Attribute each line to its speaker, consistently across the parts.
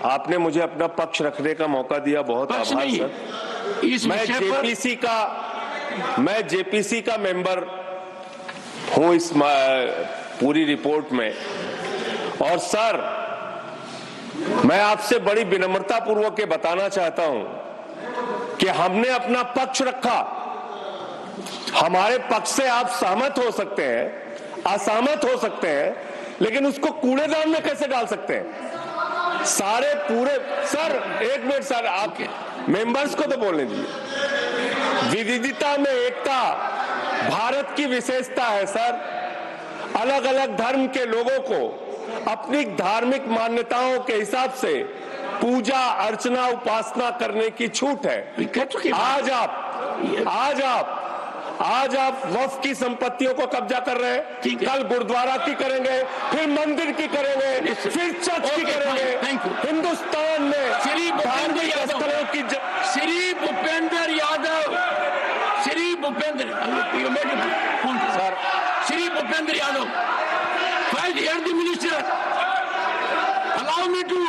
Speaker 1: आपने मुझे अपना पक्ष रखने का मौका दिया, बहुत आभार सर। मैं जेपीसी का मेंबर हूं इस पूरी रिपोर्ट में। और सर, मैं आपसे बड़ी विनम्रता पूर्वक ये बताना चाहता हूं कि हमने अपना पक्ष रखा। हमारे पक्ष से आप सहमत हो सकते हैं, असहमत हो सकते हैं, लेकिन उसको कूड़ेदान में कैसे डाल सकते हैं? सारे पूरे सर, एक मिनट सर, आप मेंबर्स को तो बोलने दीजिए। विविधता में एकता भारत की विशेषता है सर। अलग अलग धर्म के लोगों को अपनी धार्मिक मान्यताओं के हिसाब से पूजा अर्चना उपासना करने की छूट है। आज आप वक्फ की संपत्तियों को कब्जा कर रहे हैं, कल गुरुद्वारा की करेंगे, फिर मंदिर की करेंगे, फिर चर्च की करेंगे। हिंदुस्तान में Shri Bhupendra Yadav, While here the minister, allow me to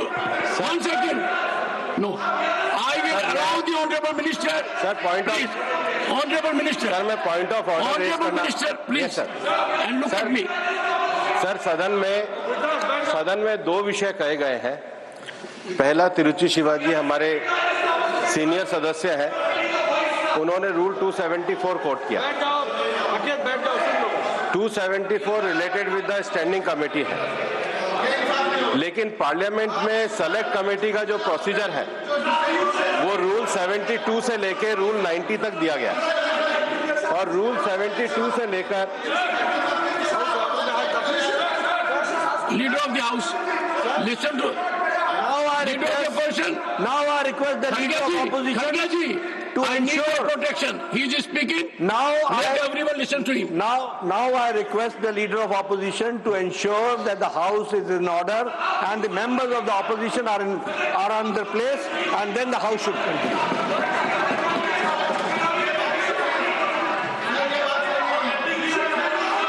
Speaker 1: 1 second. No, I will allow the honorable minister.
Speaker 2: Sir, point
Speaker 1: please.
Speaker 2: of
Speaker 1: honorable minister.
Speaker 2: Sir, मैं point of order
Speaker 1: honorable minister, please.
Speaker 2: Yes, sir.
Speaker 1: And look
Speaker 2: sir,
Speaker 1: at me.
Speaker 2: Sir, सदन में दो विषय कहे गए हैं। पहला, तिरुचि शिवाजी हमारे सीनियर सदस्य हैं, उन्होंने रूल 274 कोट किया। 274 related with the standing committee है, लेकिन पार्लियामेंट में सेलेक्ट कमेटी का जो प्रोसीजर है वो रूल 72 से लेकर रूल 90 तक दिया गया, और रूल 72 से लेकर
Speaker 1: leader of the house listen to
Speaker 2: now I request the leader of opposition to ensure
Speaker 1: protection. He is speaking.
Speaker 2: Let
Speaker 1: everyone listen to him.
Speaker 2: Now I request the leader of opposition to ensure that the house is in order and the members of the opposition are on their place, and then the house should continue.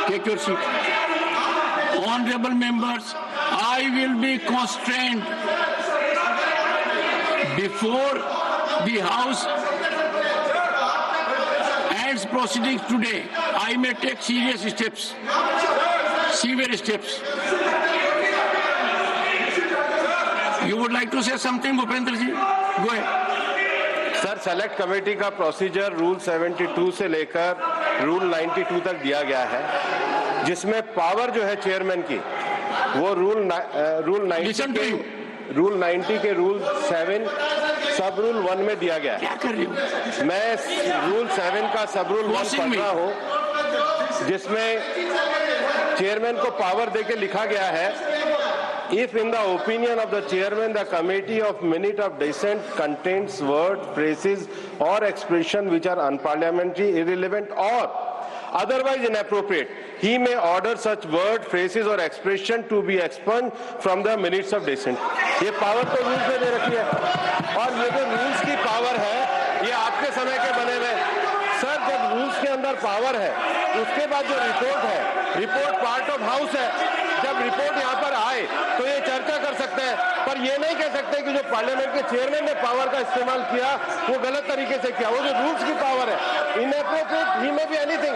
Speaker 1: Take your seat. Honorable members, I will be constrained before the House ends proceedings today. I may take severe steps. You would like to say something, Bhupendra ji? Go ahead.
Speaker 2: Sir, select committee का procedure rule 72 से लेकर rule 92 तक दिया गया है, जिसमें power जो है चेयरमैन की वो रूल 90 के रूल 7 सब रूल 1 में दिया गया है।
Speaker 1: क्या कर रही हूँ?
Speaker 2: मैं रूल 7 का सब रूल 1 पढ़ रहा हूँ, जिसमें चेयरमैन को पावर देके लिखा गया है, if in the opinion of the chairman the committee of minute of dissent contains words, phrases or expression which are unparliamentary, irrelevant or otherwise inappropriate, he may order such word, phrases or expression to be expunged from the minutes of dissent. ये power तो rules में दे रखी है, और ये जो rules की power है ये आपके समय के बने हुए। सर, जब रूल्स के अंदर पावर है, उसके बाद जो रिपोर्ट है, रिपोर्ट पार्ट ऑफ हाउस है, जब रिपोर्ट यहाँ पर आए तो ये चर्चा कर सकते हैं, पर ये नहीं कह सकते कि जो पार्लियामेंट के चेयरमैन ने पावर का इस्तेमाल किया वो गलत तरीके से किया। वो जो रूल्स की पावर है, इनएप्रोप्रिएट, ही में बी एनीथिंग,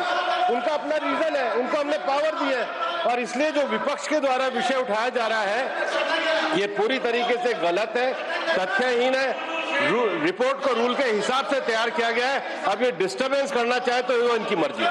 Speaker 2: उनका अपना रीजन है, उनको हमने पावर दी है, और इसलिए जो विपक्ष के द्वारा विषय उठाया जा रहा है ये पूरी तरीके से गलत है, तथ्यहीन है। रिपोर्ट को रूल के हिसाब से तैयार किया गया है। अब ये डिस्टर्बेंस करना चाहे तो वो इनकी मर्जी है।